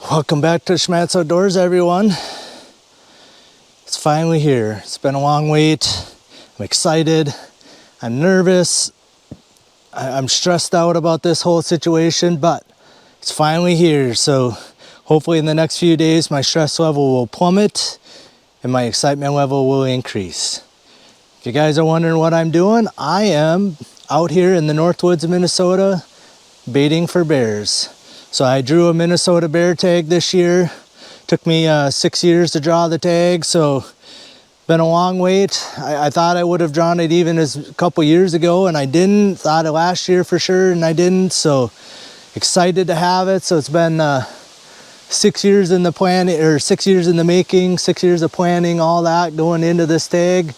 Welcome back to Schmattz Outdoors, everyone. It's finally here. It's been a long wait. I'm excited. I'm nervous. I'm stressed out about this whole situation, but it's finally here. So hopefully in the next few days, my stress level will plummet and my excitement level will increase. If you guys are wondering what I'm doing, I am out here in the North Woods of Minnesota baiting for bears. So I drew a Minnesota bear tag this year. Took me 6 years to draw the tag, so been a long wait. I thought I would have drawn it even as a couple years ago, and I didn't. Thought it last year for sure, and I didn't. So excited to have it. So it's been 6 years in the plan, or 6 years in the making, 6 years of planning, all that going into this tag.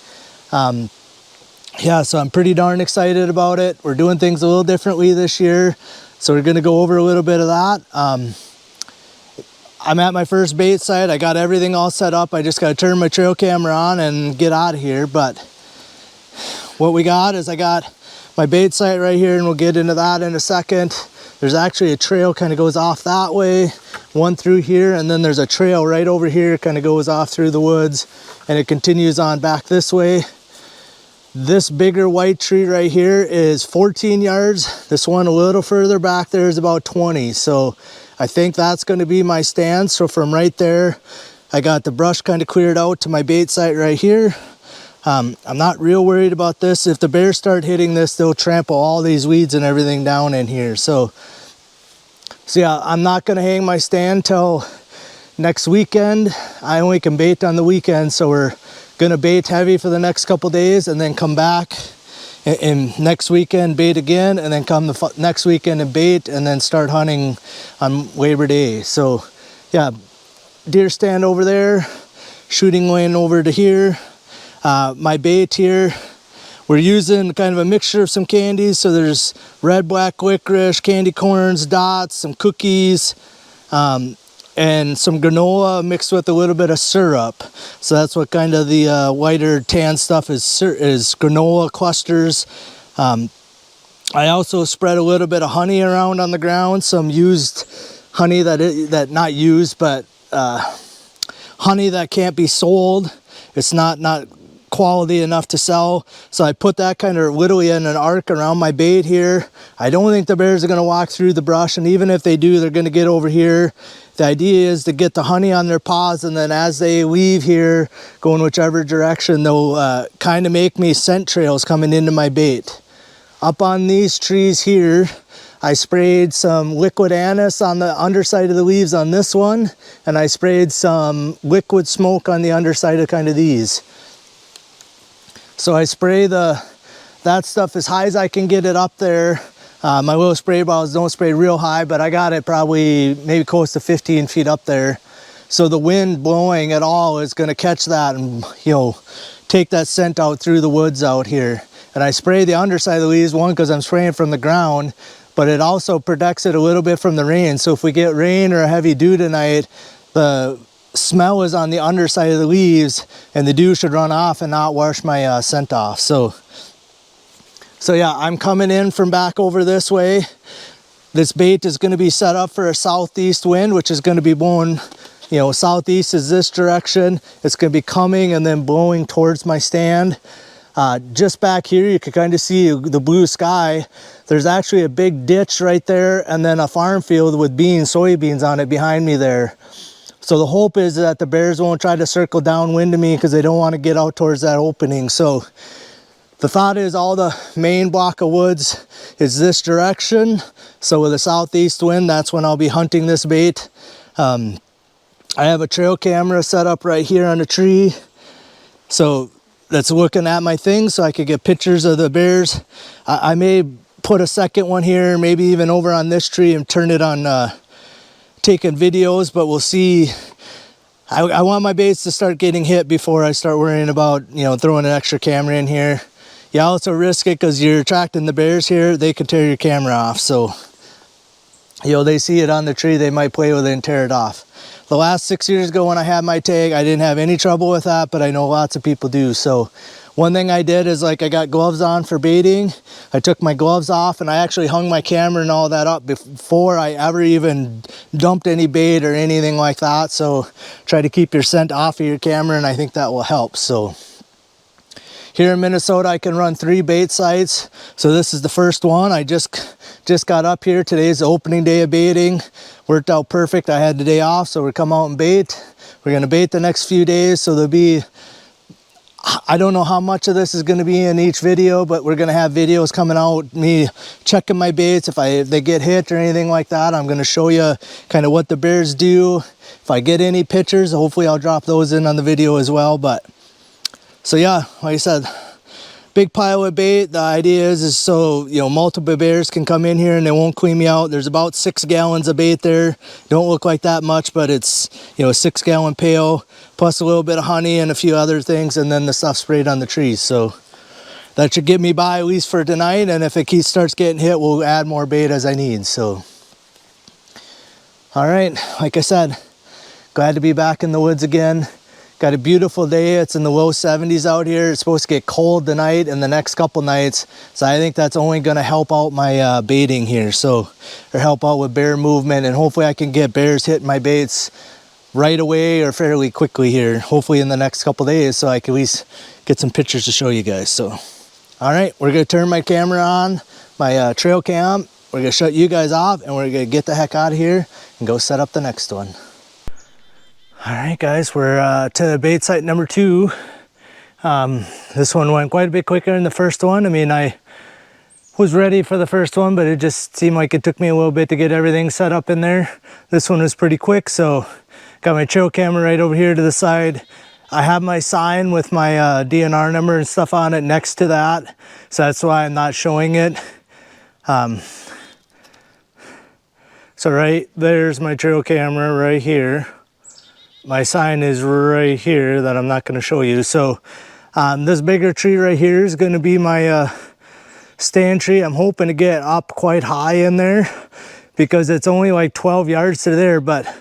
Yeah, so I'm pretty darn excited about it. We're doing things a little differently this year. So we're gonna go over a little bit of that. I'm at my first bait site. I got everything all set up. I just gotta turn my trail camera on and get out of here. But what we got is I got my bait site right here, and we'll get into that in a second. There's actually a trail kind of goes off that way, one through here, and then there's a trail right over here, kind of goes off through the woods, and it continues on back this way. This bigger white tree right here is 14 yards. This one a little further back there is about 20. So I think that's going to be my stand. So from right there, I got the brush kind of cleared out to my bait site right here. I'm not real worried about this. If the bears start hitting this, they'll trample all these weeds and everything down in here. So yeah, I'm not going to hang my stand till next weekend. I only can bait on the weekend, so we're gonna bait heavy for the next couple days and then come back and next weekend bait again, and then come the next weekend and bait, and then start hunting on Labor Day. So yeah, deer stand over there, shooting lane over to here. My bait here, we're using kind of a mixture of some candies. So there's red, black licorice, candy corns, dots, some cookies, and some granola mixed with a little bit of syrup. So that's what kind of the whiter tan stuff is granola clusters. I also spread a little bit of honey around on the ground, some used honey that not used, but honey that can't be sold. It's not quality enough to sell. So I put that kind of literally in an arc around my bait here. I don't think the bears are going to walk through the brush, and even if they do, they're going to get over here. The idea is to get the honey on their paws, and then as they leave here, going whichever direction, they'll kind of make me scent trails coming into my bait. Up on these trees here, I sprayed some liquid anise on the underside of the leaves on this one, and I sprayed some liquid smoke on the underside of kind of these. So I spray that stuff as high as I can get it up there. My little spray bottles don't spray real high, but I got it probably maybe close to 15 feet up there. So the wind blowing at all is gonna catch that and, you know, take that scent out through the woods out here. And I spray the underside of the leaves, one, because I'm spraying from the ground, but it also protects it a little bit from the rain. So if we get rain or a heavy dew tonight, the smell is on the underside of the leaves, and the dew should run off and not wash my scent off. So yeah, I'm coming in from back over this way. This bait is going to be set up for a southeast wind, which is going to be blowing, you know, southeast is this direction. It's going to be coming and then blowing towards my stand. Just back here, you can kind of see the blue sky. There's actually a big ditch right there, and then a farm field with soybeans on it behind me there. So the hope is that the bears won't try to circle downwind to me, because they don't want to get out towards that opening. So the thought is all the main block of woods is this direction. So with a southeast wind, that's when I'll be hunting this bait. I have a trail camera set up right here on a tree, so that's looking at my thing, so I could get pictures of the bears. I may put a second one here, maybe even over on this tree, and turn it on taking videos, but we'll see. I want my baits to start getting hit before I start worrying about, you know, throwing an extra camera in here. You also risk it because you're attracting the bears here. They could tear your camera off. So you know, they see it on the tree, they might play with it and tear it off. The last 6 years ago when I had my tag, I didn't have any trouble with that, but I know lots of people do. So one thing I did is, like, I got gloves on for baiting. I took my gloves off and I actually hung my camera and all that up before I ever even dumped any bait or anything like that. So try to keep your scent off of your camera, and I think that will help. So here in Minnesota, I can run 3 bait sites. So this is the first one. I just got up here. Today's the opening day of baiting. Worked out perfect. I had the day off, so we're come out and bait. We're gonna bait the next few days. So there'll be, I don't know how much of this is gonna be in each video, but we're gonna have videos coming out, me checking my baits. If they get hit or anything like that, I'm gonna show you kind of what the bears do. If I get any pictures, hopefully I'll drop those in on the video as well. But so yeah, like I said, big pile of bait. The idea is so, you know, multiple bears can come in here and they won't clean me out. There's about 6 gallons of bait there. Don't look like that much, but it's, you know, a 6-gallon pail plus a little bit of honey and a few other things, and then the stuff sprayed on the trees. So that should get me by at least for tonight, and if it starts getting hit, we'll add more bait as I need. So all right, like I said, glad to be back in the woods again. Got a beautiful day. It's in the low 70s out here. It's supposed to get cold tonight and the next couple nights. So I think that's only going to help out my baiting here. So, or help out with bear movement. And hopefully I can get bears hitting my baits right away or fairly quickly here. Hopefully in the next couple days, so I can at least get some pictures to show you guys. So, all right, we're going to turn my camera on, my trail cam. We're going to shut you guys off and we're going to get the heck out of here and go set up the next one. All right, guys, we're to bait site number 2. This one went quite a bit quicker than the first one. I mean, I was ready for the first one, but it just seemed like it took me a little bit to get everything set up in there. This one was pretty quick, so got my trail camera right over here to the side. I have my sign with my DNR number and stuff on it next to that, so that's why I'm not showing it. So right there's my trail camera right here. My sign is right here that I'm not going to show you. So this bigger tree right here is going to be my stand tree. I'm hoping to get up quite high in there because it's only like 12 yards to there. But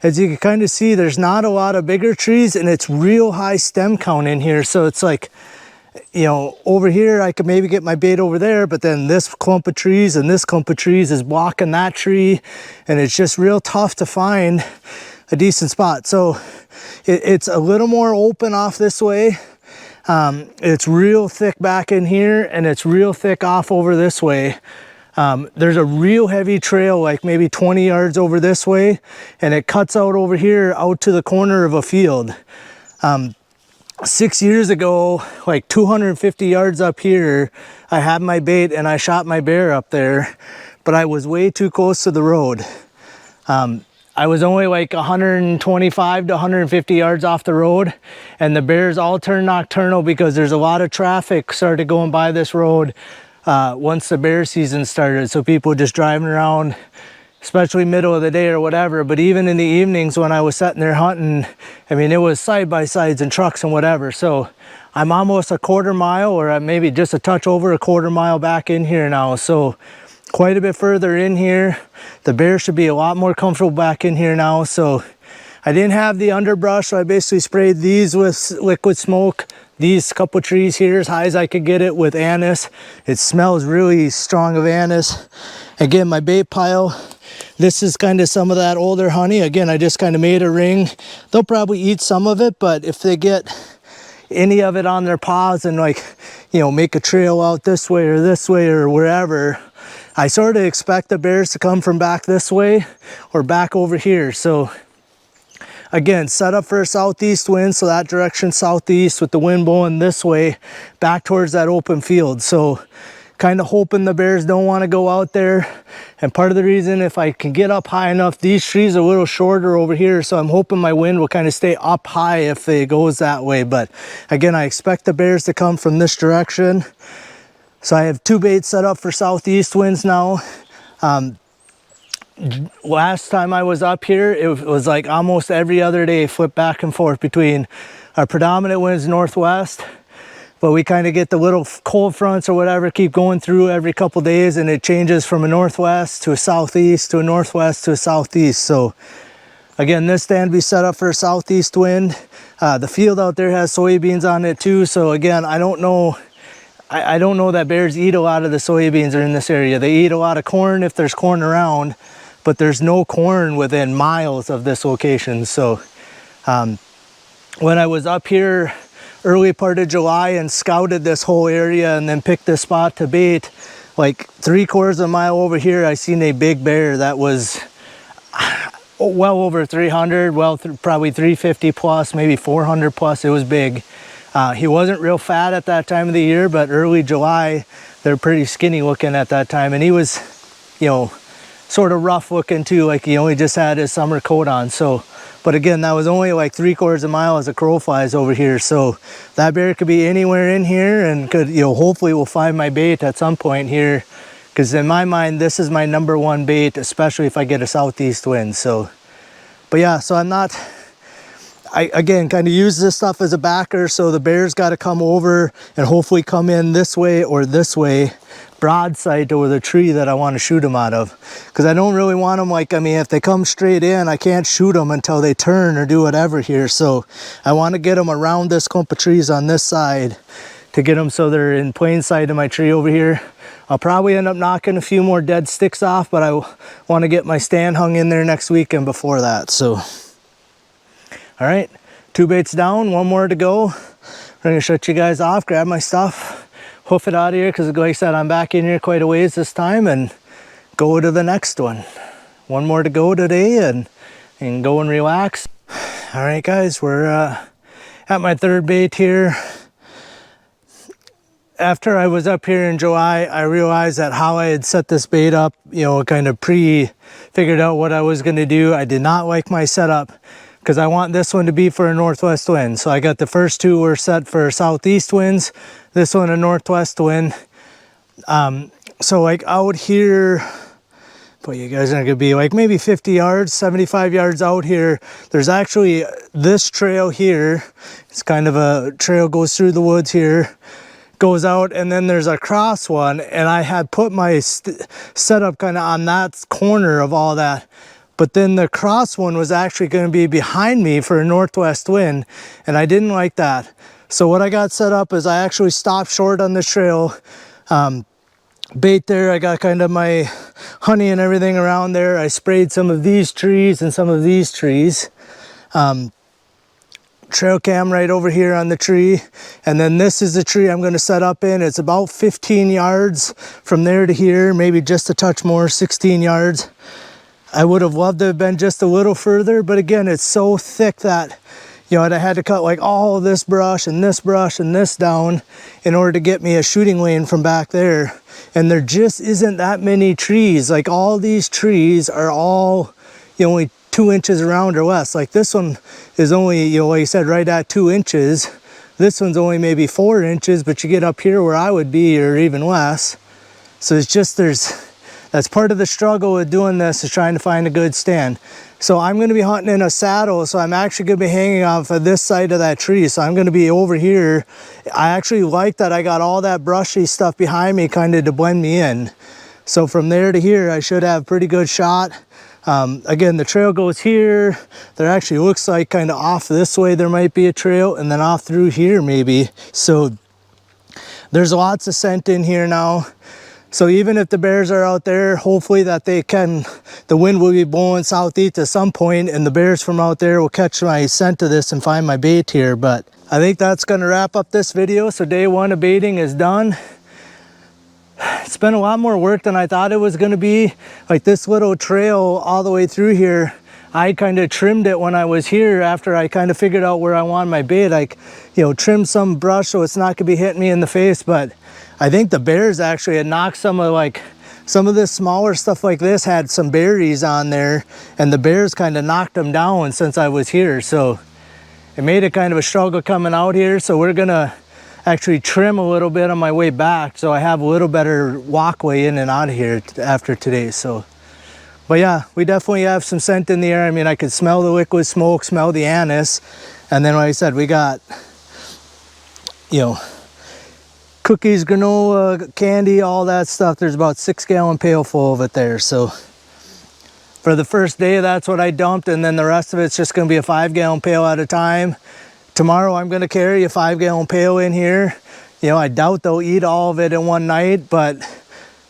as you can kind of see, there's not a lot of bigger trees and it's real high stem count in here. So it's like, you know, over here I could maybe get my bait over there, but then this clump of trees and this clump of trees is blocking that tree. And it's just real tough to find a decent spot. So it's a little more open off this way. It's real thick back in here and it's real thick off over this way. There's a real heavy trail like maybe 20 yards over this way, and it cuts out over here out to the corner of a field. 6 years ago, like 250 yards up here, I had my bait and I shot my bear up there, but I was way too close to the road. I was only like 125 to 150 yards off the road, and the bears all turned nocturnal because there's a lot of traffic started going by this road once the bear season started. So people just driving around, especially middle of the day or whatever. But even in the evenings when I was sitting there hunting, I mean, it was side-by-sides and trucks and whatever. So I'm almost a quarter mile, or maybe just a touch over a quarter mile back in here now. So quite a bit further in here. The bear should be a lot more comfortable back in here now. So I didn't have the underbrush, so I basically sprayed these with liquid smoke. These couple trees here as high as I could get it with anise. It smells really strong of anise. Again, my bait pile, this is kind of some of that older honey. Again, I just kind of made a ring. They'll probably eat some of it, but if they get any of it on their paws and, like, you know, make a trail out this way or wherever, I sort of expect the bears to come from back this way or back over here. So again, set up for a southeast wind, so that direction southeast with the wind blowing this way back towards that open field. So kind of hoping the bears don't want to go out there. And part of the reason, if I can get up high enough, these trees are a little shorter over here, so I'm hoping my wind will kind of stay up high if it goes that way. But again, I expect the bears to come from this direction. So I have 2 baits set up for southeast winds now. Last time I was up here, it was like almost every other day, flip back and forth between our predominant winds northwest, but we kind of get the little cold fronts or whatever keep going through every couple days, and it changes from a northwest to a southeast to a northwest to a southeast. So again, this stand be set up for a southeast wind. The field out there has soybeans on it too, so again, I don't know. I don't know that bears eat a lot of the soybeans are in this area. They eat a lot of corn if there's corn around, but there's no corn within miles of this location. So when I was up here early part of July and scouted this whole area and then picked this spot to bait, like 3/4 of a mile over here, I seen a big bear that was well over 300, probably 350 plus, maybe 400 plus. It was big. He wasn't real fat at that time of the year, but early July, they're pretty skinny looking at that time. And he was, you know, sort of rough looking too, like he only just had his summer coat on. So, but again, that was only like 3/4 of a mile as a crow flies over here. So that bear could be anywhere in here and could, you know, hopefully we'll find my bait at some point here. Because in my mind, this is my #1 bait, especially if I get a southeast wind. So, but yeah, so I again kind of use this stuff as a backer, so the bear's got to come over and hopefully come in this way or this way, broadside to the tree that I want to shoot them out of. Because I don't really want them, like, I mean, if they come straight in, I can't shoot them until they turn or do whatever here. So I want to get them around this clump of trees on this side to get them so they're in plain sight of my tree over here. I'll probably end up knocking a few more dead sticks off, but I want to get my stand hung in there next weekend before that. So all right, 2 baits down, 1 more to go. I'm gonna shut you guys off, grab my stuff, hoof it out of here, because like I said, I'm back in here quite a ways this time, and go to the next one. 1 more to go today, and go and relax. All right, guys, we're at my 3rd bait here. After I was up here in July, I realized that how I had set this bait up, you know, kind of figured out what I was gonna do. I did not like my setup, because I want this one to be for a northwest wind. So I got the first 2 were set for southeast winds, this one a northwest wind. So like out here, but you guys are gonna be like maybe 50 yards, 75 yards out here, there's actually this trail here. It's kind of a trail, goes through the woods here, goes out, and then there's a cross one, and I had put my setup kind of on that corner of all that. But then the cross one was actually going to be behind me for a northwest wind, and I didn't like that. So what I got set up is I actually stopped short on the trail, bait there. I got kind of my honey and everything around there. I sprayed some of these trees and some of these trees. Trail cam right over here on the tree, and then this is the tree I'm going to set up in. It's about 15 yards from there to here, maybe just a touch more, 16 yards. I would have loved to have been just a little further, but again, it's so thick that, you know, I had to cut like all this brush and this down in order to get me a shooting lane from back there. And there just isn't that many trees. Like all these trees are all, you know, only 2 inches around or less. Like this one is only, you know, like I said, right at 2 inches. This one's only maybe 4 inches, but you get up here where I would be or even less. So it's just, that's part of the struggle with doing this, is trying to find a good stand. So I'm going to be hunting in a saddle, so I'm actually going to be hanging off of this side of that tree. So I'm going to be over here. I actually like that I got all that brushy stuff behind me kind of to blend me in. So from there to here, I should have a pretty good shot. Again, the trail goes here. There actually looks like kind of off this way there might be a trail, and then off through here maybe. So there's lots of scent in here now. So even if the bears are out there, hopefully that the wind will be blowing southeast at some point, and the bears from out there will catch my scent of this and find my bait here. But I think that's going to wrap up this video. So day 1 of baiting is done. It's been a lot more work than I thought it was going to be. Like this little trail all the way through here, I kind of trimmed it when I was here after I kind of figured out where I want my bait. Like, you know, trimmed some brush so it's not going to be hitting me in the face. But I think the bears actually had knocked some of this smaller stuff like this had some berries on there, and the bears kind of knocked them down since I was here. So it made it kind of a struggle coming out here. So we're going to actually trim a little bit on my way back, so I have a little better walkway in and out of here after today. So, but yeah, we definitely have some scent in the air. I mean, I could smell the liquid smoke, smell the anise, and then like I said, we got, you know, cookies, granola, candy, all that stuff. There's about 6-gallon pail full of it there. So for the first day, that's what I dumped, and then the rest of it's just going to be a 5-gallon pail at a time. Tomorrow I'm going to carry a 5-gallon pail in here. You know, I doubt they'll eat all of it in one night, but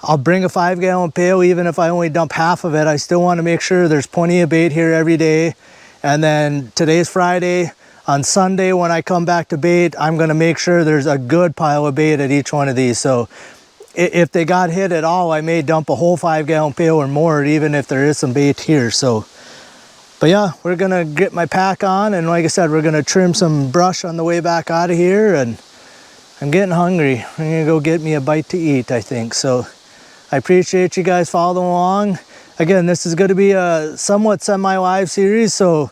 I'll bring a 5-gallon pail even if I only dump half of it. I still want to make sure there's plenty of bait here every day. And then today's Friday. On Sunday when I come back to bait, I'm going to make sure there's a good pile of bait at each one of these. So if they got hit at all, I may dump a whole 5-gallon pail or more, even if there is some bait here. So, but yeah, we're going to get my pack on, and like I said, we're going to trim some brush on the way back out of here, and I'm getting hungry. I'm going to go get me a bite to eat, I think. So I appreciate you guys following along. Again, this is going to be a somewhat semi-live series, so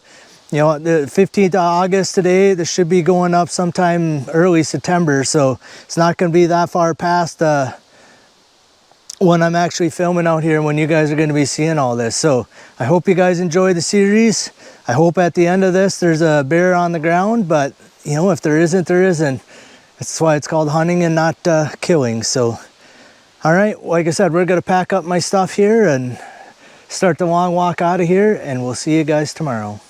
you know, the 15th of August today, this should be going up sometime early September, so it's not going to be that far past when I'm actually filming out here, when you guys are going to be seeing all this. So I hope you guys enjoy the series. I hope at the end of this there's a bear on the ground, but you know, if there isn't, there isn't. That's why it's called hunting and not killing. So all right, like I said, we're going to pack up my stuff here and start the long walk out of here, and we'll see you guys tomorrow.